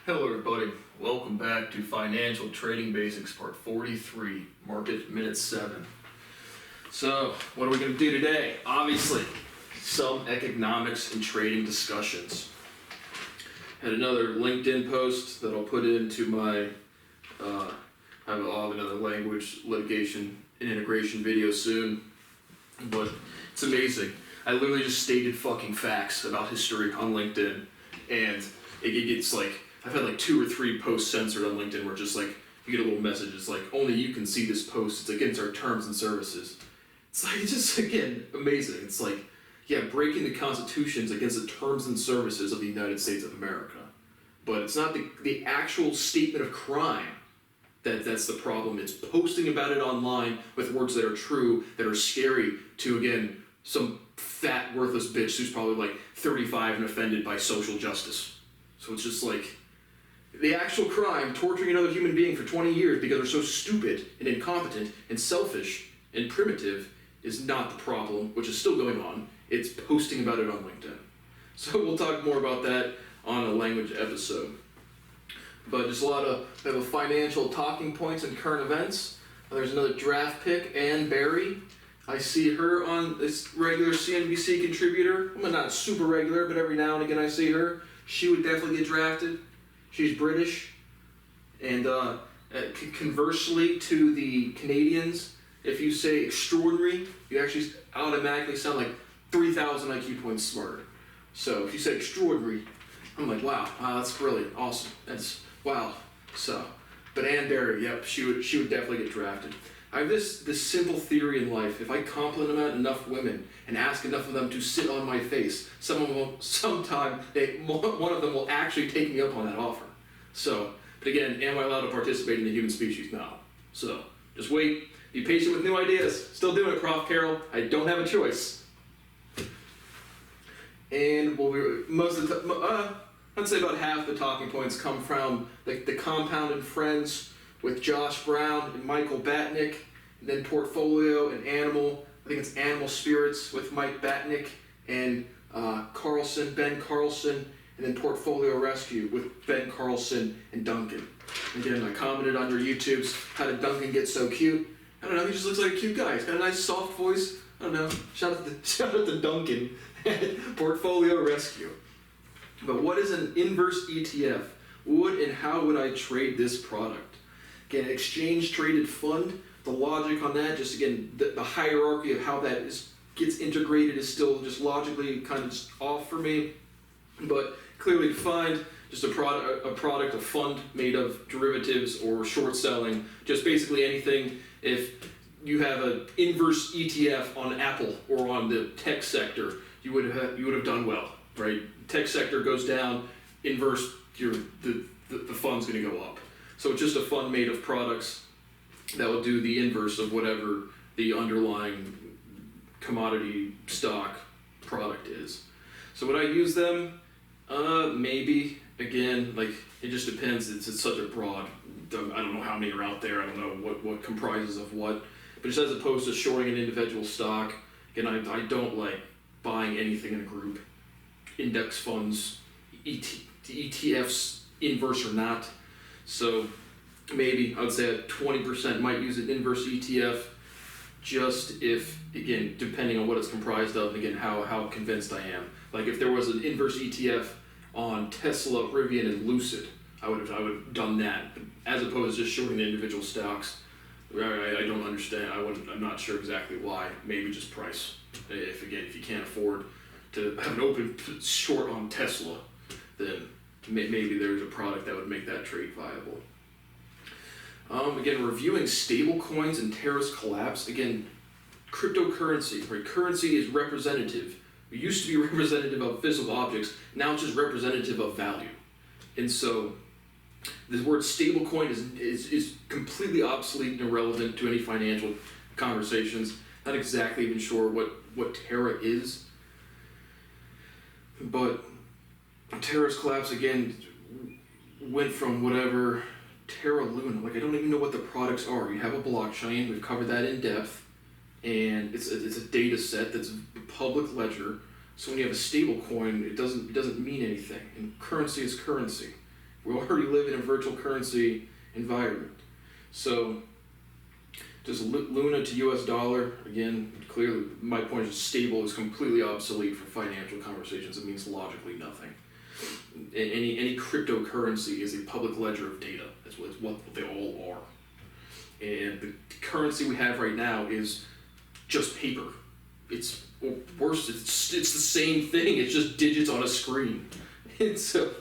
Hello everybody, welcome back to Financial Trading Basics Part 43, Market Minute 7. So, what are we going to do today? Obviously, some economics and trading discussions. Had another LinkedIn post that I'll put into my, I'll have another language litigation and integration video soon, but it's amazing. I literally just stated fucking facts about history on LinkedIn, and it gets like, I've had like 2 or 3 posts censored on LinkedIn where just like, you get a little message, it's like, only you can see this post, it's against our terms and services. It's like, it's just, again, amazing. It's like, yeah, breaking the constitutions against the terms and services of the United States of America. But it's not the actual statement of crime that's the problem. It's posting about it online with words that are true, that are scary to, again, some fat, worthless bitch who's probably like 35 and offended by social justice. So it's just like, the actual crime, torturing another human being for 20 years because they're so stupid and incompetent and selfish and primitive, is not the problem, which is still going on. It's posting about it on LinkedIn. So we'll talk more about that on a language episode. But just a lot of financial talking points and current events. There's another draft pick, Ann Barry. I see her on this regular CNBC contributor. Well, not super regular, but every now and again I see her. She would definitely get drafted. She's British, and conversely to the Canadians, if you say extraordinary, you actually automatically sound like 3,000 IQ points smarter. So if you say extraordinary, I'm like, wow, that's really awesome. That's wow. So, but Ann Barry, yep, she would definitely get drafted. I have this simple theory in life: if I compliment enough women and ask enough of them to sit on my face, one of them will actually take me up on that offer. So, but again, am I allowed to participate in the human species? No. So, just wait, be patient with new ideas. Still doing it, Prof. Carroll. I don't have a choice. And I'd say about half the talking points come from the compounded friends with Josh Brown and Michael Batnick, and then Portfolio and Animal. I think it's Animal Spirits with Mike Batnick and Ben Carlson, and then Portfolio Rescue with Ben Carlson and Duncan. Again, I commented on your YouTubes, how did Duncan get so cute? I don't know, he just looks like a cute guy. He's got a nice soft voice. I don't know, shout out to Duncan and Portfolio Rescue. But what is an inverse ETF? Would and how would I trade this product? Again, exchange traded fund, the logic on that, just again, the hierarchy of how that gets integrated is still just logically kind of just off for me. But clearly defined, just a product, a fund made of derivatives or short selling, just basically anything. If you have an inverse ETF on Apple or on the tech sector, you would have done well, right? Tech sector goes down, inverse, the fund's going to go up. So it's just a fund made of products that will do the inverse of whatever the underlying commodity stock product is. So would I use them? Maybe. Again, like, it just depends. It's such a broad, I don't know how many are out there. I don't know what comprises of what. But just as opposed to shorting an individual stock, again, I don't like buying anything in a group. Index funds, ETFs, inverse or not. So maybe I would say 20% might use an inverse ETF, just if, again, depending on what it's comprised of, and again, how convinced I am. Like if there was an inverse ETF on Tesla, Rivian, and Lucid, I would have done that, as opposed to just shorting the individual stocks. I don't understand. I'm not sure exactly why. Maybe just price. If you can't afford to have an open short on Tesla, then maybe there's a product that would make that trade viable. Again, reviewing stable coins and terrorist collapse. Again, cryptocurrency, right? Currency is representative. It used to be representative of physical objects. Now it's just representative of value. And so the word stable coin is completely obsolete and irrelevant to any financial conversations. Not exactly even sure what Terra is. But terrorist collapse, again, went from whatever Terra Luna, like I don't even know what the products are. You have a blockchain, we've covered that in depth, and it's a data set that's public ledger. So when you have a stable coin, it doesn't mean anything. And currency is currency. We already live in a virtual currency environment. So, just Luna to US dollar, again, clearly my point is stable is completely obsolete for financial conversations. It means logically nothing. Any cryptocurrency is a public ledger of data. That's what they all are. And the currency we have right now is just paper. It's worse. It's the same thing. It's just digits on a screen. And so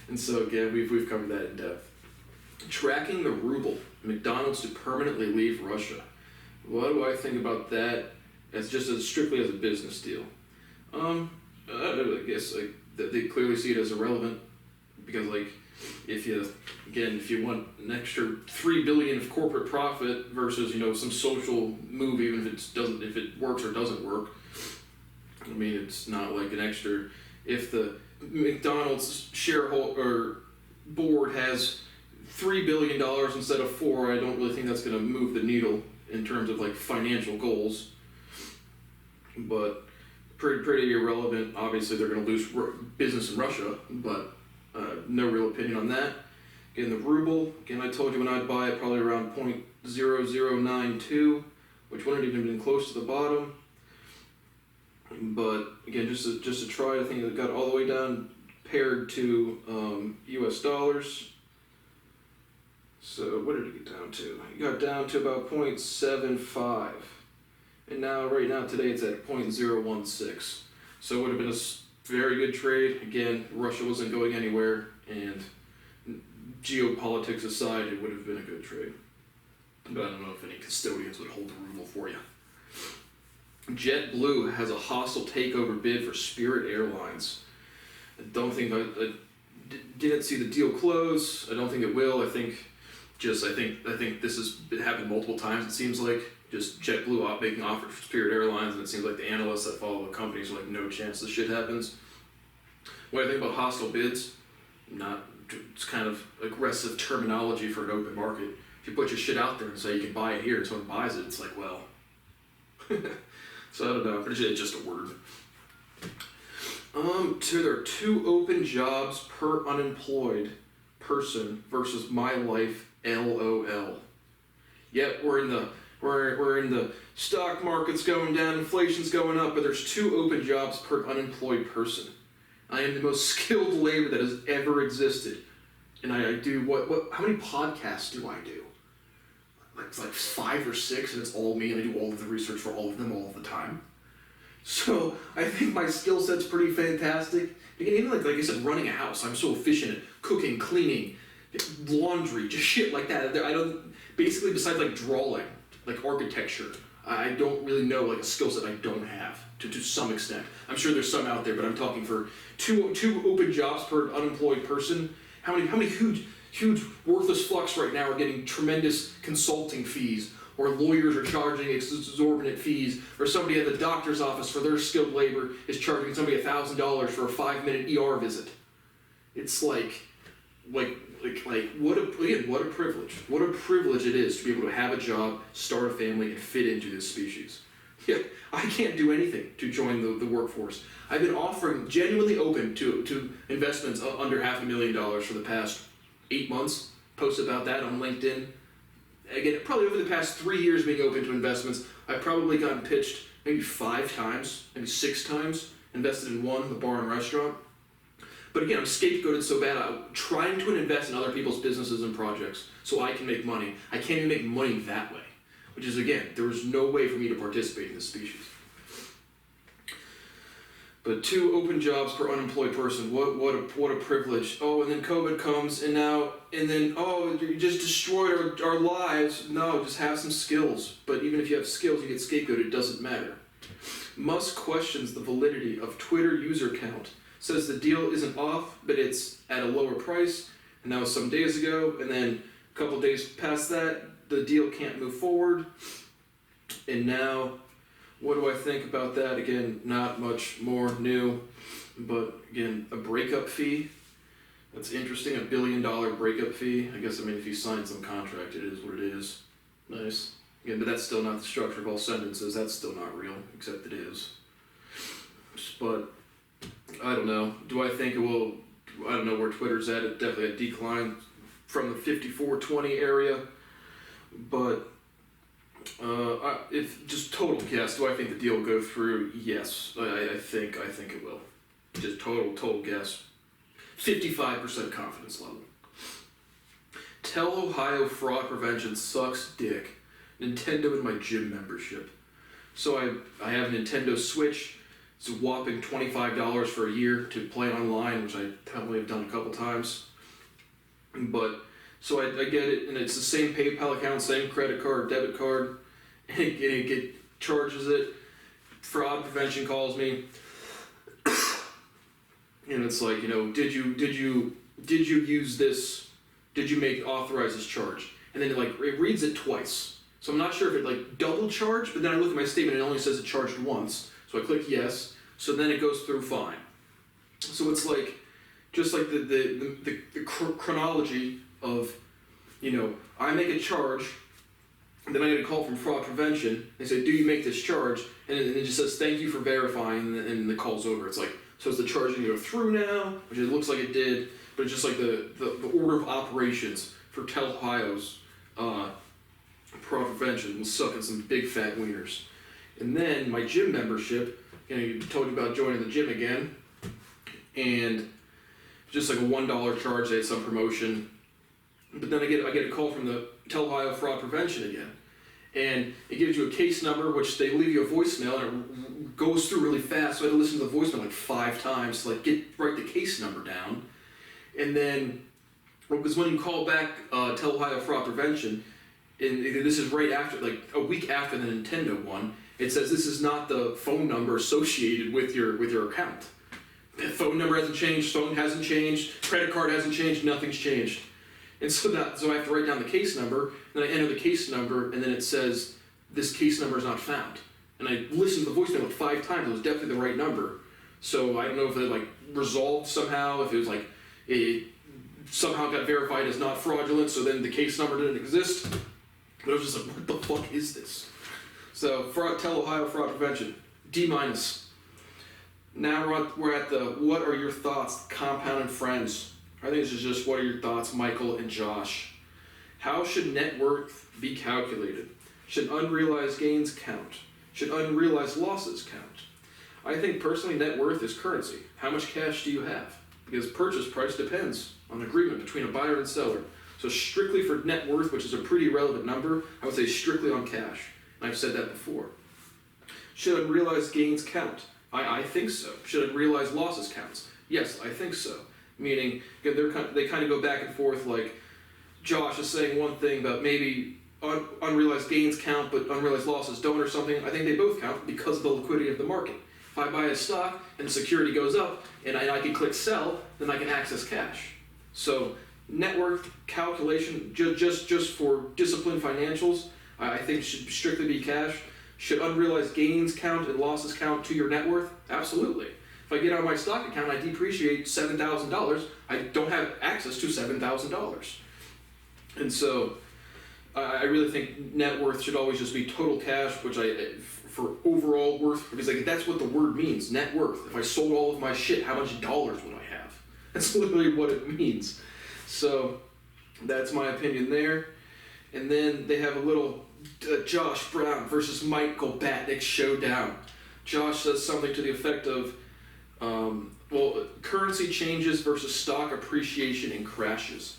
again, we've covered that in depth. Tracking the ruble. McDonald's to permanently leave Russia. What do I think about that? As strictly as a business deal. I guess they clearly see it as irrelevant because if you want an extra $3 billion of corporate profit versus some social move, even if it works or doesn't work. I mean, it's not like an extra. If the McDonald's shareholder or board has $3 billion instead of $4 billion, I don't really think that's going to move the needle in terms of financial goals. But pretty irrelevant. Obviously, they're going to lose business in Russia, but no real opinion on that. Again, the ruble. Again, I told you when I'd buy it, probably around 0.0092, which wouldn't even been close to the bottom. But again, just to try, I think it got all the way down paired to US dollars. So what did it get down to? It got down to about 0.75. And right now today it's at 0.016. So it would have been a very good trade. Again, Russia wasn't going anywhere, and geopolitics aside, it would have been a good trade. But I don't know if any custodians would hold the ruble for you. JetBlue has a hostile takeover bid for Spirit Airlines. I didn't see the deal close. I don't think it will. I think this has happened multiple times. It seems like just JetBlue making offers for Spirit Airlines, and it seems like the analysts that follow the companies are no chance this shit happens. What I think about hostile bids, it's kind of aggressive terminology for an open market. If you put your shit out there and say you can buy it here and someone buys it, it's well. So I don't know, it's just a word. There are 2 open jobs per unemployed person versus my life, LOL. Yet we're in the stock market's going down, inflation's going up, but there's 2 open jobs per unemployed person. I am the most skilled labor that has ever existed. And I do how many podcasts do I do? It's 5 or 6, and it's all me, and I do all of the research for all of them all of the time. So I think my skill set's pretty fantastic. Even like I said, running a house, I'm so efficient at cooking, cleaning, laundry, just shit like that. I don't, basically besides drawing, architecture, I don't really know a skill set I don't have to some extent. I'm sure there's some out there, but I'm talking for two open jobs per unemployed person. How many huge worthless fucks right now are getting tremendous consulting fees, or lawyers are charging exorbitant fees, or somebody at the doctor's office for their skilled labor is charging somebody $1,000 for a 5-minute ER visit. It's what a privilege. What a privilege it is to be able to have a job, start a family, and fit into this species. Yeah, I can't do anything to join the workforce. I've been offering, genuinely open to investments under $500,000 for the past 8 months. Post about that on LinkedIn. Again, probably over the past 3 years being open to investments, I've probably gotten pitched maybe 5 times, maybe 6 times, invested in one, the bar and restaurant. But again, I'm scapegoated so bad, I'm trying to invest in other people's businesses and projects so I can make money. I can't even make money that way. Which is, again, there was no way for me to participate in this species. But 2 open jobs per unemployed person, what a privilege. Oh, and then COVID comes, and you just destroyed our lives. No, just have some skills. But even if you have skills, you get scapegoated, it doesn't matter. Musk questions the validity of Twitter user count. Says the deal isn't off, but it's at a lower price, and that was some days ago, and then a couple days past that, the deal can't move forward. And now, what do I think about that? Again, not much more new, but again, a breakup fee. That's interesting, $1 billion breakup fee. I guess, if you sign some contract, it is what it is. Nice. Again, but that's still not the structure of all sentences. That's still not real, except it is. But, I don't know. Do I think it will I don't know where Twitter's at. It definitely had declined from the 54.20 area, but if just total guess, do I think the deal will go through? Yes, I think it will. Just total guess. 55% confidence level. Tell Ohio fraud prevention sucks dick. Nintendo and my gym membership. So I have a Nintendo Switch. It's a whopping $25 for a year to play online, which I probably have done a couple times. But so I get it, and it's the same PayPal account, same credit card, debit card, and it charges it. Fraud prevention calls me, and it's like, did you use this? Did you authorize this charge? And then it reads it twice. So I'm not sure if it double charged, but then I look at my statement and it only says it charged once. So I click yes. So then it goes through fine. So it's just like the chronology of, I make a charge, and then I get a call from fraud prevention. They say, do you make this charge? And it just says, thank you for verifying, and the call's over. It's so is the charge going to go through now? Which it looks like it did, but it's just like the order of operations for Tel Ohio's fraud prevention was sucking some big fat wieners. And then my gym membership, I told you about joining the gym again, and just like a $1 charge, they had some promotion. But then I get a call from the Tel Ohio Fraud Prevention again, and it gives you a case number, which they leave you a voicemail, and it goes through really fast. So I had to listen to the voicemail 5 times to write the case number down. And then, because when you call back Tel Ohio Fraud Prevention, and this is right after, a week after the Nintendo one, it says this is not the phone number associated with your account. The phone number hasn't changed, phone hasn't changed, credit card hasn't changed, nothing's changed. And so I have to write down the case number, then I enter the case number, and then it says, this case number is not found. And I listened to the voicemail 5 times, it was definitely the right number. So I don't know if it resolved somehow, if it was it somehow got verified as not fraudulent, so then the case number didn't exist. But I was just what the fuck is this? So, Tel Ohio Fraud Prevention, D-. Now we're at the what are your thoughts, Compound and Friends. I think this is just what are your thoughts, Michael and Josh. How should net worth be calculated? Should unrealized gains count? Should unrealized losses count? I think personally net worth is currency. How much cash do you have? Because purchase price depends on agreement between a buyer and seller. So strictly for net worth, which is a pretty relevant number, I would say strictly on cash. And I've said that before. Should unrealized gains count? I think so. Should unrealized losses count? Yes, I think so. Meaning, they kind of go back and forth, Josh is saying one thing about maybe unrealized gains count, but unrealized losses don't or something. I think they both count because of the liquidity of the market. If I buy a stock and the security goes up and I can click sell, then I can access cash. So net worth calculation, just for disciplined financials, I think should strictly be cash. Should unrealized gains count and losses count to your net worth? Absolutely. If I get on my stock account and I depreciate $7,000, I don't have access to $7,000. And so I really think net worth should always just be total cash, which for overall worth, because that's what the word means, net worth. If I sold all of my shit, how much dollars would I have? That's literally what it means. So that's my opinion there. And then they have a little Josh Brown versus Michael Batnick showdown. Josh says something to the effect of, currency changes versus stock appreciation and crashes.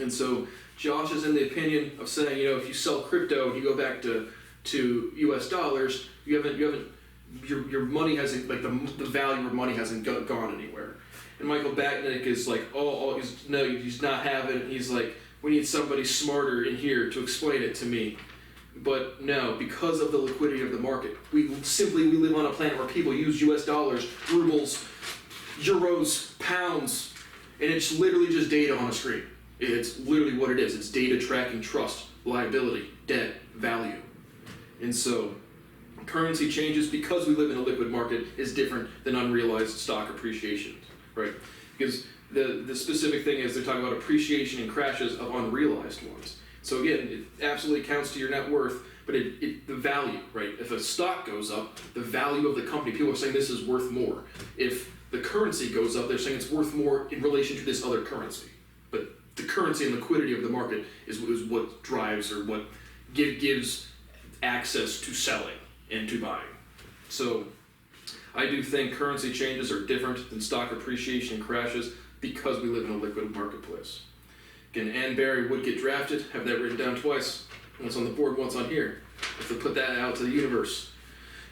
And so Josh is in the opinion of saying, if you sell crypto and you go back to US dollars, your money hasn't, the value of money hasn't gone anywhere. And Michael Batnick is he's not having it. He's like, we need somebody smarter in here to explain it to me. But no, because of the liquidity of the market, we live on a planet where people use US dollars, rubles, euros, pounds, and it's literally just data on a screen. It's literally what it is. It's data tracking trust, liability, debt, value. And so currency changes because we live in a liquid market is different than unrealized stock appreciation, right? Because the specific thing is they're talking about appreciation and crashes of unrealized ones. So again, it absolutely counts to your net worth, but the value, right? If a stock goes up, the value of the company, people are saying this is worth more. If the currency goes up, they're saying it's worth more in relation to this other currency. But the currency and liquidity of the market is what drives or what gives access to selling and to buying. So I do think currency changes are different than stock appreciation and crashes because we live in a liquid marketplace. Again, Ann Barry would get drafted, have that written down twice. Once on the board, once on here. If we put that out to the universe.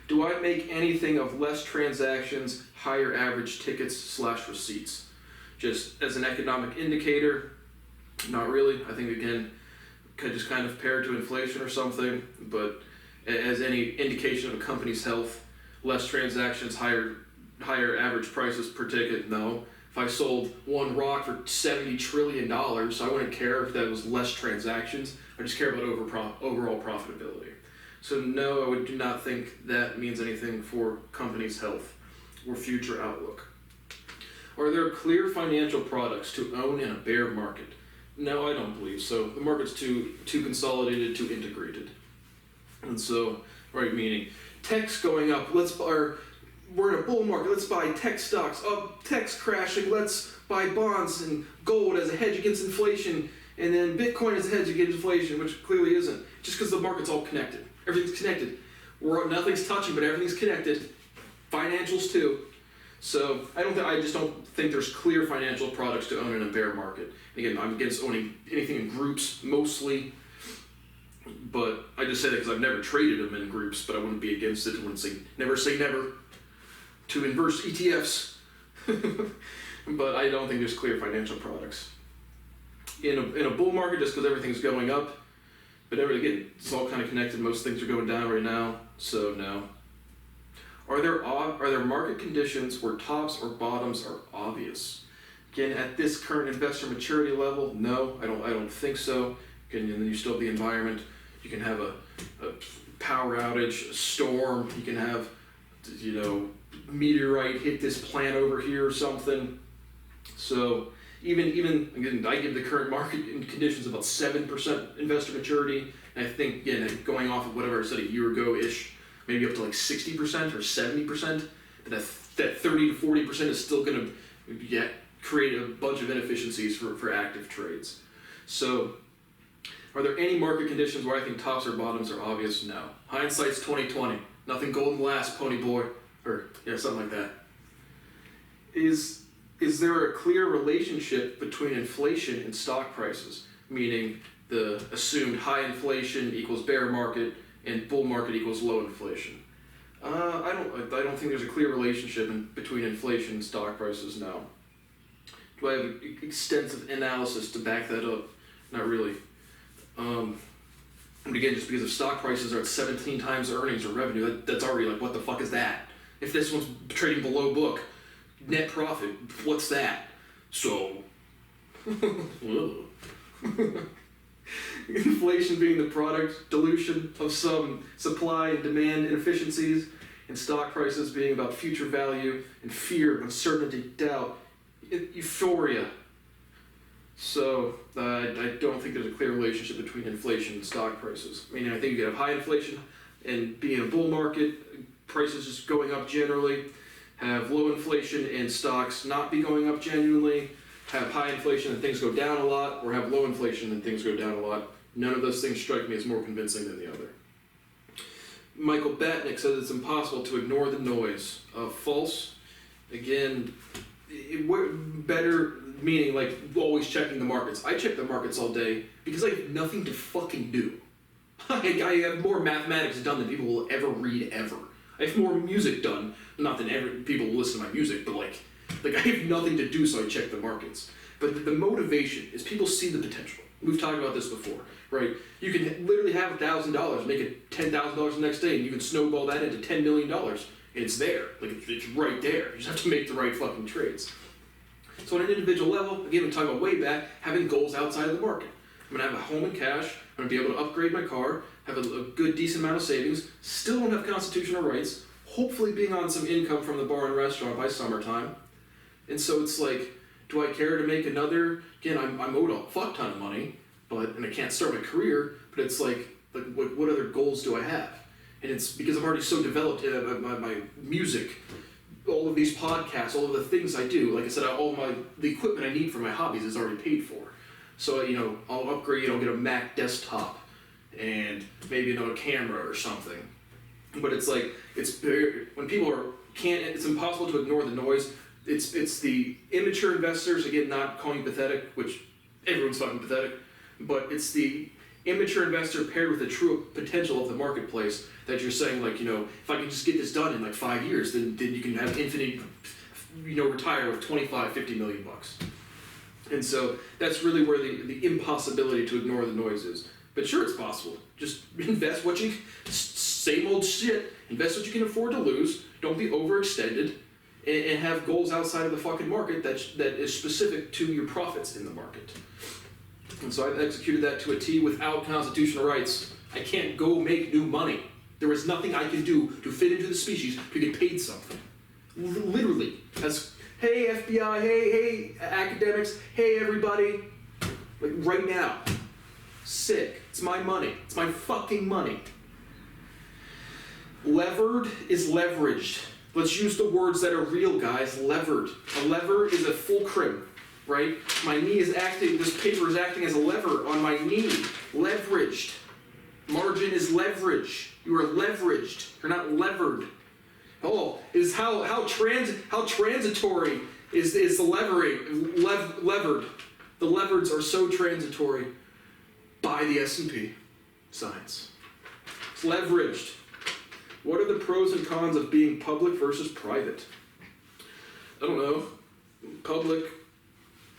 Do I make anything of less transactions, higher average tickets / receipts? Just as an economic indicator, not really. I think, again, could just kind of pair to inflation or something, but as any indication of a company's health, less transactions, higher average prices per ticket, no. If I sold one rock for $70 trillion, I wouldn't care if that was less transactions. I just care about overall profitability. So no, I do not think that means anything for companies' health or future outlook. Are there clear financial products to own in a bear market? No, I don't believe so. The market's too consolidated, too integrated. And so, right, meaning tech's going up, we're in a bull market, let's buy tech stocks, tech's crashing, let's buy bonds and gold as a hedge against inflation, and then Bitcoin as a hedge against inflation, which clearly isn't, just because the market's all connected. Everything's connected. Nothing's touching, but everything's connected. Financials too. So I just don't think there's clear financial products to own in a bear market. And again, I'm against owning anything in groups mostly, but I just say that because I've never traded them in groups, but I wouldn't be against it. I wouldn't say never to inverse ETFs. But I don't think there's clear financial products. In a bull market, just because everything's going up, but again, it's all kind of connected. Most things are going down right now, so no. Are there market conditions where tops or bottoms are obvious? Again, at this current investor maturity level, no, I don't think so. Again, and then you still have the environment. You can have a power outage, a storm. You can have, meteorite hit this plant over here or something. So even again, I give the current market conditions about 7% investor maturity, and I think, again, going off of whatever I said a year ago-ish, maybe up to like 60% or 70%, but that 30 to 40% is still going to create a bunch of inefficiencies for active trades. So are there any market conditions where I think tops or bottoms are obvious? No. Hindsight's 20/20. Nothing golden lasts, pony boy. Or something like that. Is there a clear relationship between inflation and stock prices? Meaning the assumed high inflation equals bear market and bull market equals low inflation. I don't think there's a clear relationship between inflation and stock prices. No. Do I have extensive analysis to back that up? Not really. And again, just because if stock prices are at 17 times earnings or revenue, that's already like, what the fuck is that? If this one's trading below book, net profit, what's that? So, inflation being the product dilution of some supply and demand inefficiencies, and stock prices being about future value and fear, uncertainty, doubt, euphoria. So, I don't think there's a clear relationship between inflation and stock prices. I think you could have high inflation and be in a bull market, prices just going up generally, have low inflation and stocks not be going up genuinely, have high inflation and things go down a lot, or have low inflation and things go down a lot. None of those things strike me as more convincing than the other. Michael Batnick says it's impossible to ignore the noise. False. Again, better meaning like always checking the markets. I check the markets all day because I have nothing to fucking do. I have more mathematics done than people will ever read ever. I have more music done, not than ever people will listen to my music, but like I have nothing to do, so I check the markets. But the motivation is people see the potential. We've talked about this before, right? You can literally have $1,000, make it $10,000 the next day, and you can snowball that into $10 million, and it's there. Like, it's right there. You just have to make the right fucking trades. So on an individual level, again, we're talking about way back, having goals outside of the market. I'm going to have a home and cash. I'm going to be able to upgrade my car, have a good, decent amount of savings, still don't have constitutional rights, hopefully being on some income from the bar and restaurant by summertime. And so it's like, do I care to make another? Again, I'm owed a fuck ton of money, and I can't start my career, but it's like what other goals do I have? And it's because I'm already so developed in my music, all of these podcasts, all of the things I do, like I said, the equipment I need for my hobbies is already paid for. So, I'll upgrade, I'll get a Mac desktop and maybe another camera or something. But it's like, when people it's impossible to ignore the noise. It's the immature investors, again, not calling you pathetic, which everyone's fucking pathetic, but it's the immature investor paired with the true potential of the marketplace that you're saying, like, if I can just get this done in like 5 years, then you can have infinite, retire with 25, 50 million bucks. And so that's really where the impossibility to ignore the noise is. But sure, it's possible. Just invest same old shit, invest what you can afford to lose, don't be overextended, and have goals outside of the fucking market that is specific to your profits in the market. And so I've executed that to a T without constitutional rights. I can't go make new money. There is nothing I can do to fit into the species to get paid something. Literally. That's, hey FBI, hey academics, hey everybody. Like right now. Sick. It's my money. It's my fucking money. Levered is leveraged. Let's use the words that are real, guys. Levered. A lever is a fulcrum, right? My knee is acting, this paper is acting as a lever on my knee. Leveraged. Margin is leverage. You are leveraged. You're not levered. Oh, is how transitory is the levering, levered. The levereds are so transitory by the S&P science. It's leveraged. What are the pros and cons of being public versus private? I don't know. Public,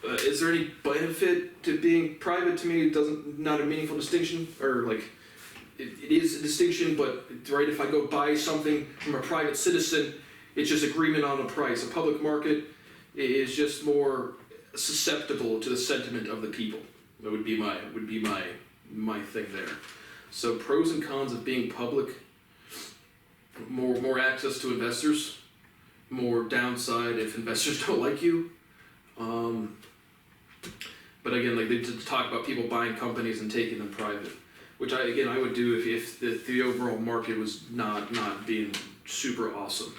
is there any benefit to being private? To me, not a meaningful distinction, or like, it is a distinction, but right, if I go buy something from a private citizen, it's just agreement on the price. A public market is just more susceptible to the sentiment of the people. That would be my thing there. So pros and cons of being public: more access to investors, more downside if investors don't like you. But again, like they talk about people buying companies and taking them private, which I would do if the overall market was not being super awesome.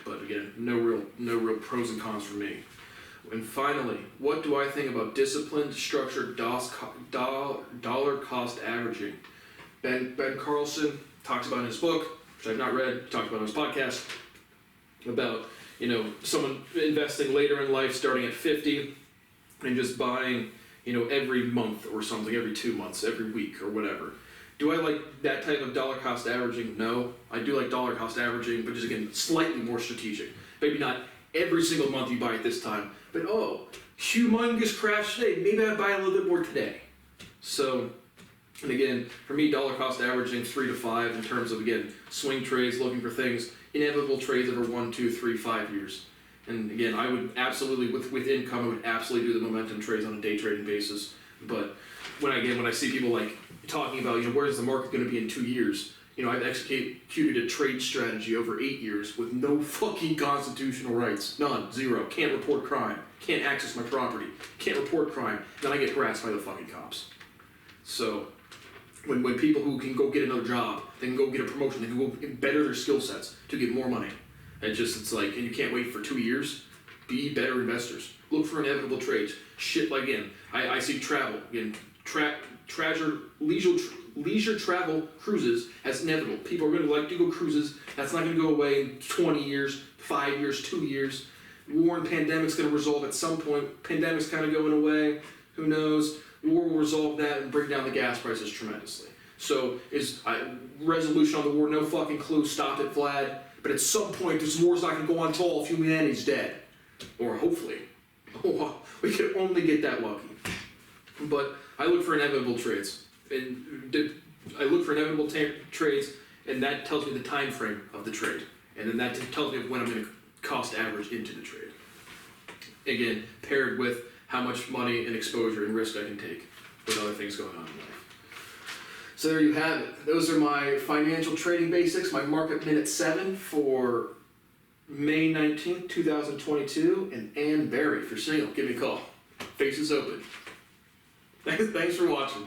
But again, no real pros and cons for me. And finally, what do I think about disciplined, structured dollar cost averaging? Ben Carlson talks about in his book, which I've not read, talked about on his podcast, about someone investing later in life, starting at 50, and just buying every month or something, every 2 months, every week or whatever. Do I like that type of dollar cost averaging? No. I do like dollar cost averaging, but just again, slightly more strategic. Maybe not every single month you buy at this time, but humongous crash today, maybe I buy a little bit more today. So, and again, for me, dollar cost averaging 3 to 5 in terms of, again, swing trades, looking for things, inevitable trades over 1, 2, 3, 5 years. And again, I would absolutely, with income, I would absolutely do the momentum trades on a day trading basis. But when I see people like talking about, where's the market going to be in 2 years? I've executed a trade strategy over 8 years with no fucking constitutional rights. None. Zero. Can't report crime. Can't access my property. Can't report crime. Then I get harassed by the fucking cops. So, when people who can go get another job, they can go get a promotion, they can go better their skill sets to get more money. It's like, and you can't wait for 2 years. Be better investors. Look for inevitable trades. Shit like I see travel. Again, leisure travel cruises as inevitable. People are going to like to go cruises. That's not going to go away in 20 years, 5 years, 2 years. War and pandemic's going to resolve at some point. Pandemic's kind of going away. Who knows? War will resolve that and bring down the gas prices tremendously. So resolution on the war? No fucking clue. Stop it, Vlad. But at some point, this war's not going to go on until all of humanity's dead. Or hopefully. We could only get that lucky. But I look for inevitable trades. I look for inevitable trades, and that tells me the time frame of the trade. And then that tells me when I'm going to cost average into the trade. Again, paired with how much money and exposure and risk I can take with other things going on in life. So there you have it. Those are my financial trading basics, my market minute 7 for May 19th, 2022. And Ann Barry, if you're single, give me a call. Faces open. Thanks for watching.